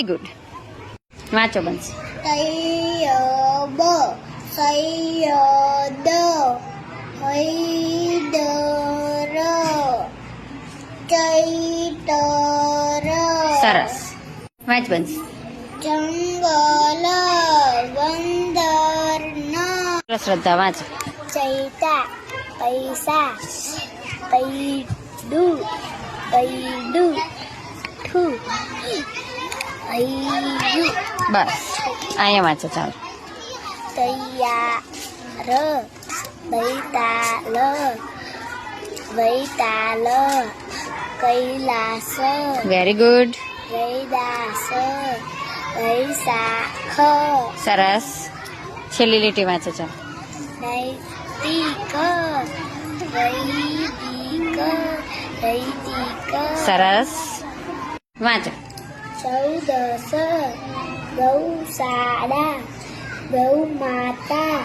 Very good. વાંચો બંસી. તૈયબ સૈયદ હૈદર ચૈતર. સરસ. વાંચ બંસી. જંગલ બંદર શ્રદ્ધા વાંચ. ચૈતા પૈસા પૈડુ પૈડુ ઠુ હૈયુ. બસ અહીંયા વાંચો ચાલો. તૈયાર બૈતાલ વૈતાલ કૈલાસ વેરી ગુડ. વૈદાસ વૈશાખ. સરસ. છેલ્લી લીટી વાંચો ચાલો. નૈતિક વૈદિક વૈદિક. સરસ. વાંચો. 14 ગૌશાળા ગૌ માતા